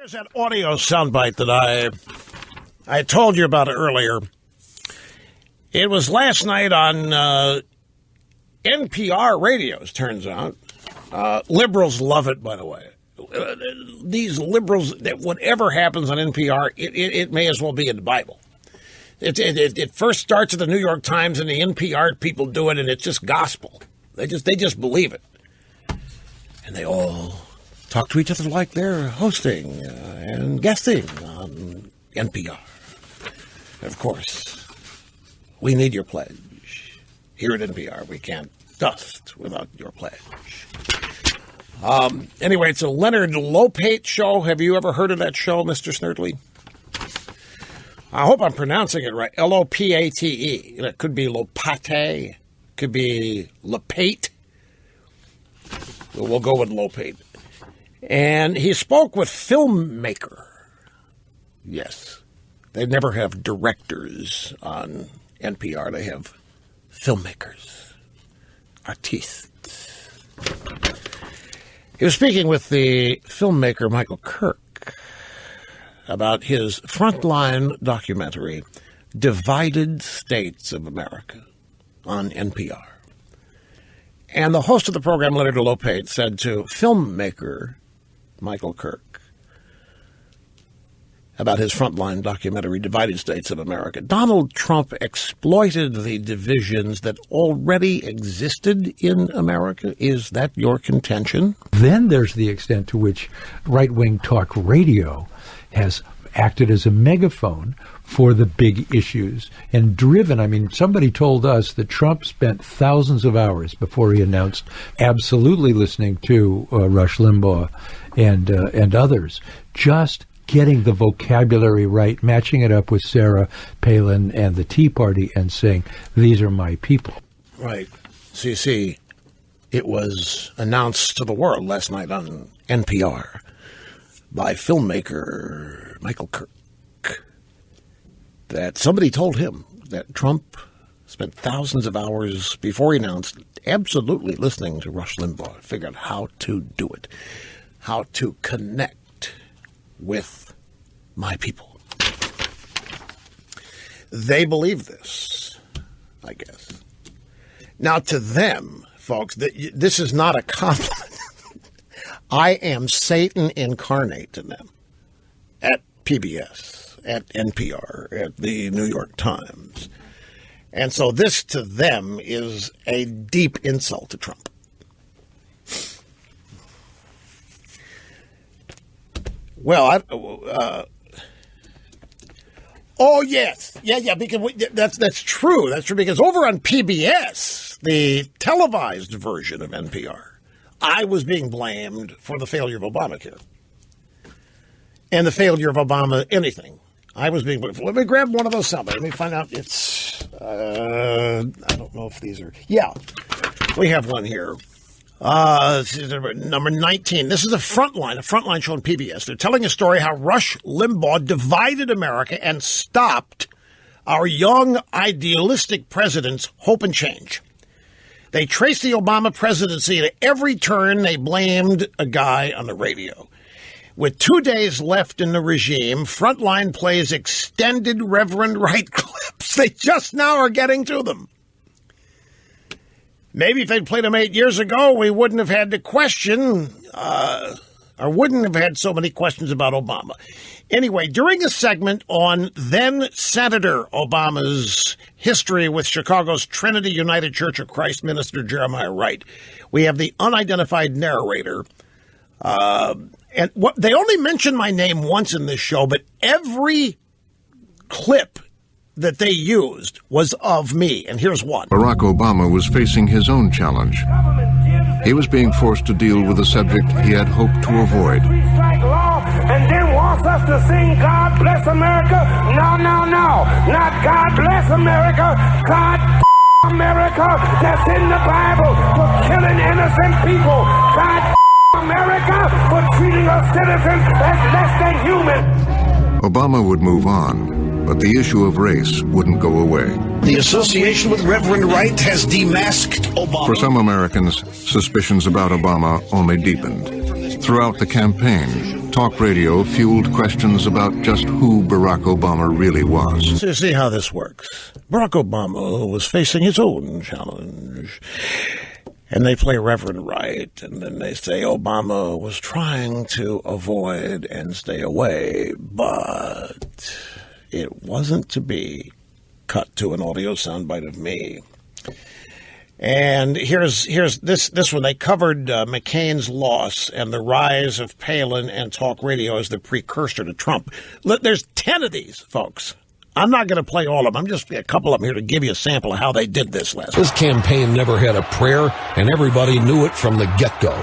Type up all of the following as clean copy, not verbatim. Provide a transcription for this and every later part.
There's that audio soundbite that I told you about earlier. It was last night on NPR radios, turns out. Liberals love it, by the way. These liberals, that whatever happens on NPR, it may as well be in the Bible. It first starts at the New York Times, and the NPR people do it, and it's just gospel. They just believe it. And they all talk to each other like they're hosting and guesting on NPR. And of course, we need your pledge. Here at NPR, we can't dust without your pledge. Anyway, it's a Leonard Lopate show. Have you ever heard of that show, Mr. Snerdley? I hope I'm pronouncing it right. L-O-P-A-T-E. It could be Lopate. Could be Lopate. We'll go with Lopate. And he spoke with filmmaker. Yes. They never have directors on NPR. They have filmmakers. Artistes. He was speaking with the filmmaker Michael Kirk about his frontline documentary, Divided States of America, on NPR. And the host of the program, Leonard Lopate, said to filmmaker Michael Kirk about his frontline documentary, Divided States of America, Donald Trump exploited the divisions that already existed in America. Is that your contention? Then there's the extent to which right-wing talk radio has acted as a megaphone for the big issues and driven. I mean, somebody told us that Trump spent thousands of hours before he announced absolutely listening to Rush Limbaugh and others, just getting the vocabulary right, matching it up with Sarah Palin and the Tea Party and saying, these are my people. Right. So you see, it was announced to the world last night on NPR by filmmaker Michael Kirk that somebody told him that Trump spent thousands of hours before he announced absolutely listening to Rush Limbaugh, figured out how to do it, how to connect with my people. They believe this, I guess. Now, to them, folks, this is not a compliment. I am Satan incarnate to them at PBS, at NPR, at the New York Times. And so this to them is a deep insult to Trump. Well, oh, yes. Yeah, because that's true. That's true, because over on PBS, the televised version of NPR, I was being blamed for the failure of Obamacare and the failure of Obama anything. I was being blamed. Let me grab one of those soundbites. Let me find out. It's, I don't know if these are, yeah, we have one here. Number 19. This is a frontline show on PBS. They're telling a story how Rush Limbaugh divided America and stopped our young, idealistic president's hope and change. They traced the Obama presidency at every turn. They blamed a guy on the radio. With 2 days left in the regime, Frontline plays extended Reverend Wright clips. They just now are getting to them. Maybe if they'd played them 8 years ago, we wouldn't have had to question, or wouldn't have had so many questions about Obama. Anyway, during a segment on then-Senator Obama's history with Chicago's Trinity United Church of Christ minister Jeremiah Wright, we have the unidentified narrator. And they only mentioned my name once in this show, but every clip that they used was of me, and here's one. Barack Obama was facing his own challenge. He was being forced to deal with a subject he had hoped to avoid. And then wants us to sing God Bless America? No, not God Bless America. God America, that's in the Bible for killing innocent people. God America for treating us citizens as less than human. Obama would move on, but the issue of race wouldn't go away. The association with Reverend Wright has demasked Obama. For some Americans, suspicions about Obama only deepened. Throughout the campaign, talk radio fueled questions about just who Barack Obama really was. So you see how this works. Barack Obama was facing his own challenge. And they play Reverend Wright, and then they say Obama was trying to avoid and stay away, but it wasn't to be. Cut to an audio soundbite of me. And here's this one. They covered McCain's loss and the rise of Palin and talk radio as the precursor to Trump. There's 10 of these, folks. I'm not going to play all of them. I'm just a couple of them here to give you a sample of how they did this last This campaign never had a prayer, and everybody knew it from the get-go.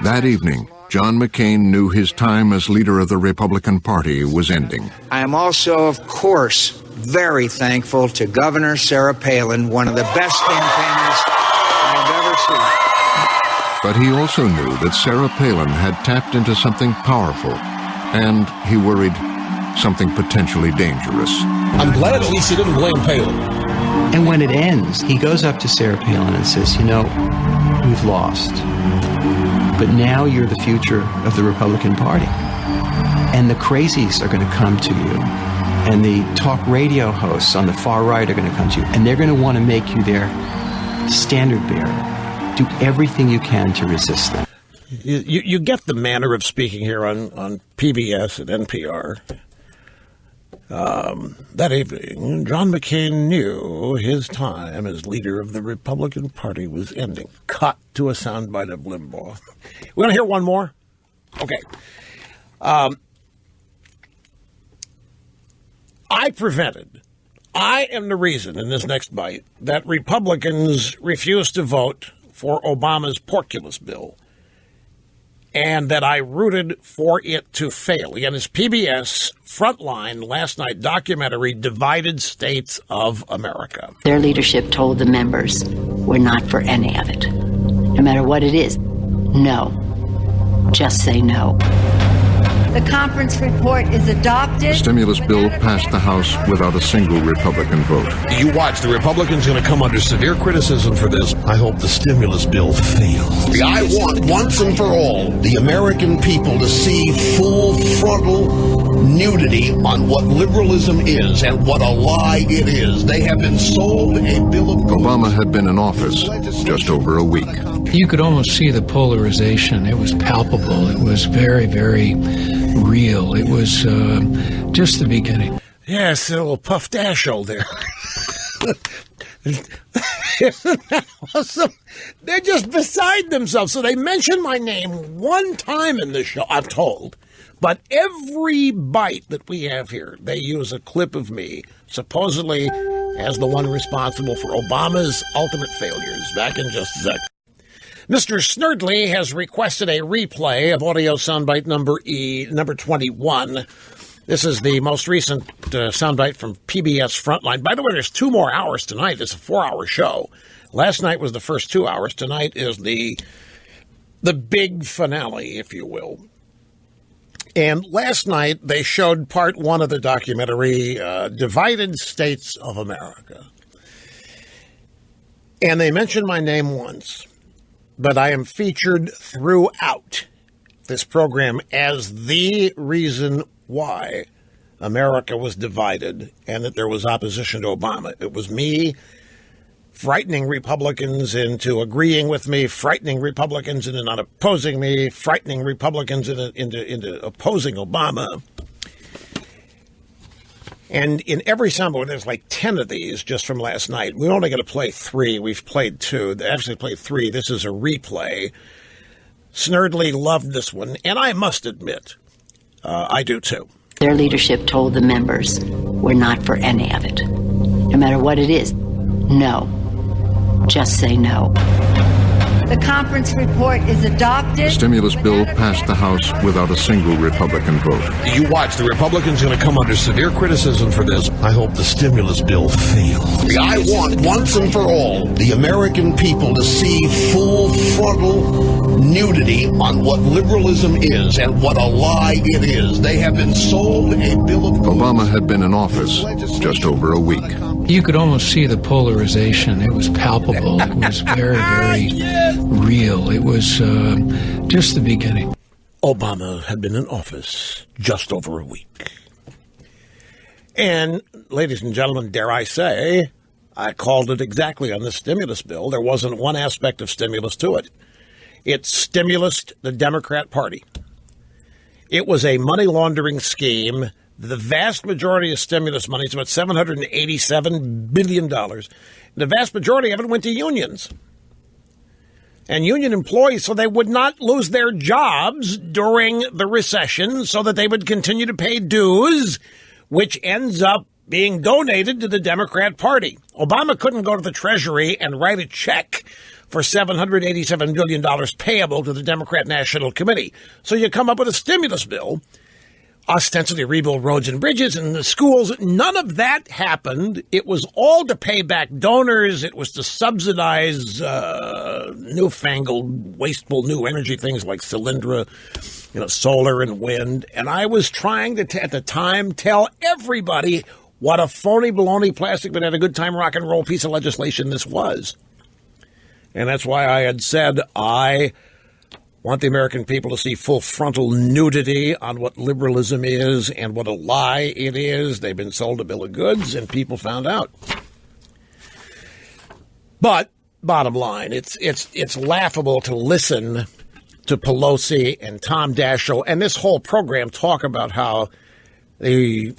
That evening, John McCain knew his time as leader of the Republican Party was ending. I am also, of course, very thankful to Governor Sarah Palin, one of the best campaigners I've ever seen. But he also knew that Sarah Palin had tapped into something powerful, and he worried something potentially dangerous. I'm glad at least he didn't blame Palin. And when it ends, he goes up to Sarah Palin and says, you know, we've lost, but now you're the future of the Republican Party. And the crazies are going to come to you. And the talk radio hosts on the far right are going to come to you. And they're going to want to make you their standard bearer. Do everything you can to resist them. You get the manner of speaking here on PBS and NPR. That evening, John McCain knew his time as leader of the Republican Party was ending. Cut to a soundbite of Limbaugh. We want to hear one more? Okay. I am the reason in this next bite that Republicans refused to vote for Obama's porculus bill, and that I rooted for it to fail. Again, it's PBS Frontline last night documentary, Divided States of America. Their leadership told the members, we're not for any of it. No matter what it is, no. Just say no. The conference report is adopted. The stimulus bill passed the House without a single Republican vote. You watch, the Republicans going to come under severe criticism for this. I hope the stimulus bill fails. I want, once and for all, the American people to see full frontal nudity on what liberalism is and what a lie it is. They have been sold a bill of goods. Obama had been in office just over a week. You could almost see the polarization. It was palpable. It was very, very real. It was just the beginning. Yes, a little Puff Dash-o there. Isn't that awesome? They're just beside themselves. So they mention my name one time in the show, I'm told. But every bite that we have here, they use a clip of me, supposedly as the one responsible for Obama's ultimate failures. Back in just a sec. Mr. Snerdley has requested a replay of audio soundbite number 21. This is the most recent soundbite from PBS Frontline. By the way, there's 2 more hours tonight. It's a 4-hour show. Last night was the first 2 hours. Tonight is the big finale, if you will. And last night they showed part 1 of the documentary, Divided States of America. And they mentioned my name once. But I am featured throughout this program as the reason why America was divided and that there was opposition to Obama. It was me frightening Republicans into agreeing with me, frightening Republicans into not opposing me, frightening Republicans into opposing Obama. And in every soundbite, there's like 10 of these just from last night. We're only going to play 3. We've played 2. They actually played 3. This is a replay. Snerdley loved this one, and I must admit, I do too. Their leadership told the members, we're not for any of it. No matter what it is, no. Just say no. The conference report is adopted. The stimulus bill passed the House without a single Republican vote. You watch, the Republicans going to come under severe criticism for this. I hope the stimulus bill fails. I want, once and for all, the American people to see full frontal nudity on what liberalism is and what a lie it is. They have been sold a bill of goods. Obama had been in office just over a week. You could almost see the polarization. It was palpable. It was very, very real. It was just the beginning. Obama had been in office just over a week. And, ladies and gentlemen, dare I say, I called it exactly on the stimulus bill. There wasn't one aspect of stimulus to it. It stimulused the Democrat Party. It was a money laundering scheme. The vast majority of stimulus money is about $787 billion. The vast majority of it went to unions and union employees so they would not lose their jobs during the recession, so that they would continue to pay dues, which ends up being donated to the Democrat Party. Obama couldn't go to the Treasury and write a check for $787 billion payable to the Democrat National Committee. So you come up with a stimulus bill, ostensibly rebuild roads and bridges and the schools. None of that happened. It was all to pay back donors. It was to subsidize newfangled, wasteful new energy things like Solyndra, solar and wind. And I was trying to, at the time, tell everybody what a phony, baloney, plastic, but had a good time rock and roll piece of legislation this was. And that's why I had said I want the American people to see full frontal nudity on what liberalism is and what a lie it is. They've been sold a bill of goods, and people found out. But bottom line, it's laughable to listen to Pelosi and Tom Daschle and this whole program talk about how the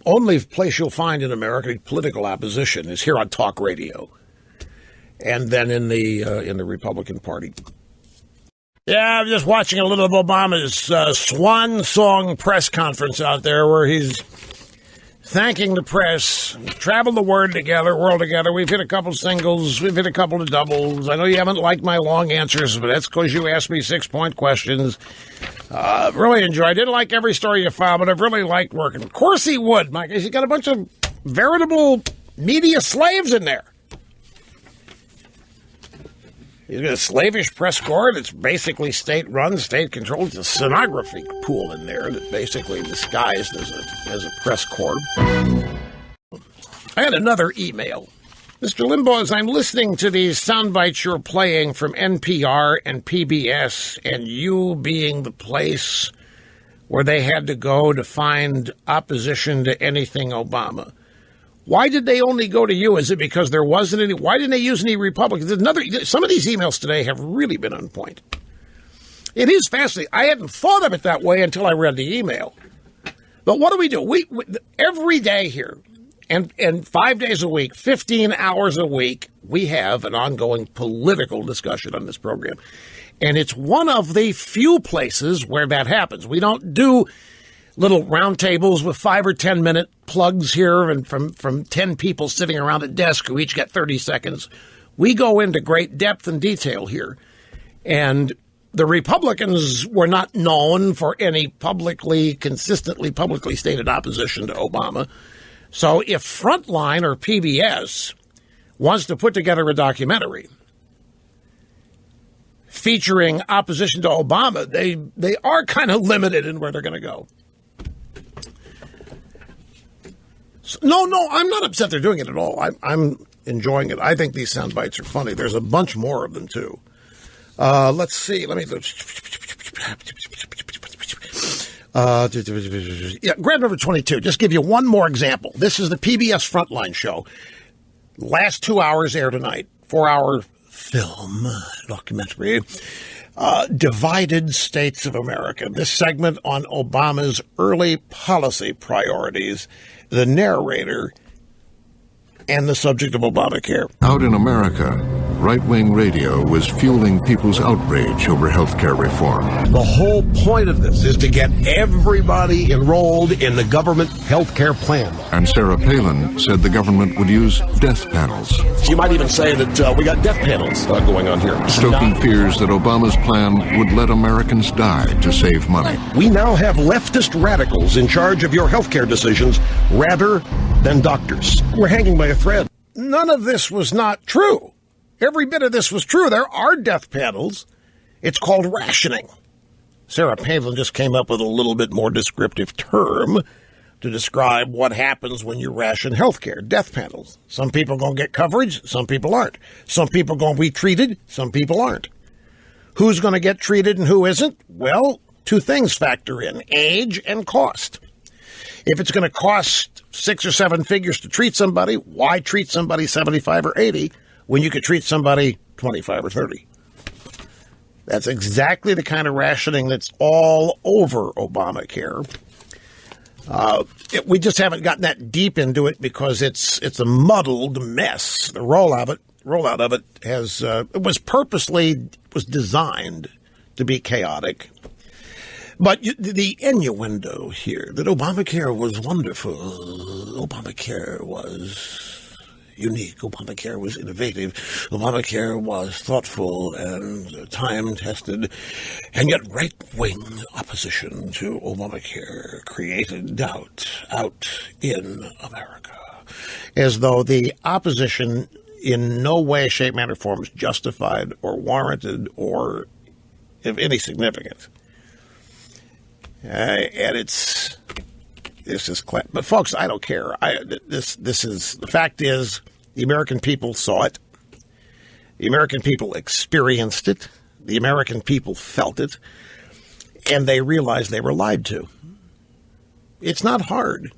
only place you'll find in America political opposition is here on talk radio, and then in the Republican Party. Yeah, I'm just watching a little of Obama's swan song press conference out there where he's thanking the press. We've traveled the world together. We've hit a couple singles. We've hit a couple of doubles. I know you haven't liked my long answers, but that's because you asked me 6-point questions. Really enjoyed. I didn't like every story you found, but I've really liked working. Of course he would, Mike. He's got a bunch of veritable media slaves in there. He's got a slavish press corps that's basically state-run, state-controlled. It's a stenography pool in there that basically disguised as a press corps. I had another email. Mr. Limbaugh, as I'm listening to these sound bites you're playing from NPR and PBS, and you being the place where they had to go to find opposition to anything Obama, why did they only go to you? Is it because there wasn't any? Why didn't they use any Republicans? Some of these emails today have really been on point. It is fascinating. I hadn't thought of it that way until I read the email. But what do? We every day here, and 5 days a week, 15 hours a week, we have an ongoing political discussion on this program. And it's one of the few places where that happens. We don't do little roundtables with 5 or 10 minute plugs here and from 10 people sitting around a desk who each get 30 seconds. We go into great depth and detail here. And the Republicans were not known for any consistently publicly stated opposition to Obama. So if Frontline or PBS wants to put together a documentary featuring opposition to Obama, they are kind of limited in where they're going to go. No, I'm not upset they're doing it at all. I'm enjoying it. I think these sound bites are funny. There's a bunch more of them, too. Let's see. Let me... grab number 22. Just give you one more example. This is the PBS Frontline show. Last 2 hours air tonight. 4-hour film documentary. Divided States of America. This segment on Obama's early policy priorities. The narrator and the subject of Obamacare. Out in America, right-wing radio was fueling people's outrage over health care reform. The whole point of this is to get everybody enrolled in the government health care plan. And Sarah Palin said the government would use death panels. You might even say that we got death panels going on here. Stoking fears that Obama's plan would let Americans die to save money. We now have leftist radicals in charge of your health care decisions rather than doctors. We're hanging by a thread. None of this was not true. Every bit of this was true. There are death panels. It's called rationing. Sarah Palin just came up with a little bit more descriptive term to describe what happens when you ration health care. Death panels. Some people are going to get coverage. Some people aren't. Some people are going to be treated. Some people aren't. Who's going to get treated and who isn't? Well, two things factor in: age and cost. If it's going to cost 6 or 7 figures to treat somebody, why treat somebody 75 or 80 when you could treat somebody 25 or 30? That's exactly the kind of rationing that's all over Obamacare. We just haven't gotten that deep into it because it's a muddled mess. The rollout of it was designed to be chaotic. But the innuendo here that Obamacare was wonderful, Obamacare was unique, Obamacare was innovative, Obamacare was thoughtful and time-tested, and yet right-wing opposition to Obamacare created doubt out in America, as though the opposition in no way, shape, manner, form is justified or warranted or of any significance. And this is but folks, I don't care. The fact is, the American people saw it. The American people experienced it. The American people felt it. And they realized they were lied to. It's not hard.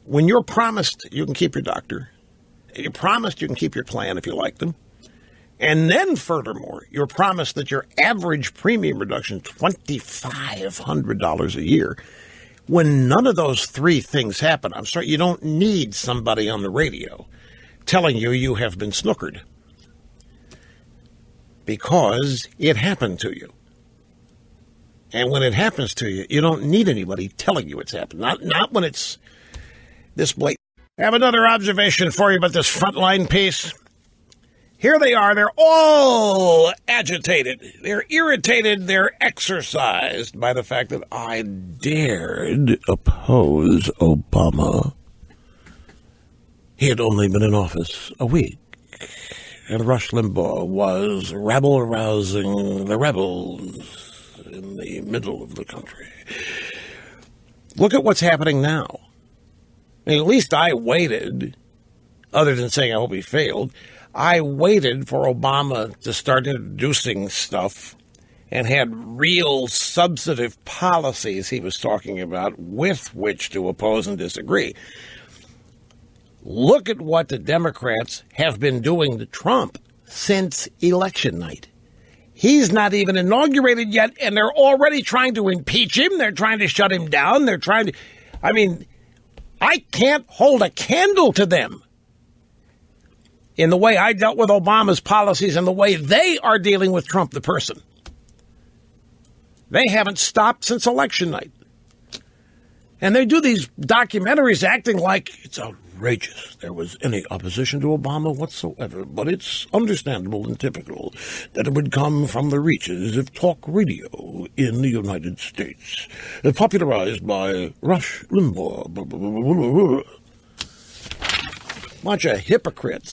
When you're promised you can keep your doctor, you're promised you can keep your plan if you like them, and then furthermore, you're promised that your average premium reduction is $2,500 a year. When none of those three things happen, I'm sorry, you don't need somebody on the radio telling you have been snookered, because it happened to you. And when it happens to you, you don't need anybody telling you it's happened. Not when it's this blatant. I have another observation for you about this frontline piece. Here they are. They're all agitated. They're irritated. They're exercised by the fact that I dared oppose Obama. He had only been in office a week, and Rush Limbaugh was rabble-rousing the rebels in the middle of the country. Look at what's happening now. I mean, at least I waited, other than saying I hope he failed, I waited for Obama to start introducing stuff and had real substantive policies he was talking about with which to oppose and disagree. Look at what the Democrats have been doing to Trump since election night. He's not even inaugurated yet, and they're already trying to impeach him. They're trying to shut him down. They're trying to... I mean, I can't hold a candle to them in the way I dealt with Obama's policies and the way they are dealing with Trump, the person. They haven't stopped since election night. And they do these documentaries acting like it's outrageous there was any opposition to Obama whatsoever, but it's understandable and typical that it would come from the reaches of talk radio in the United States, popularized by Rush Limbaugh. Bunch of hypocrites.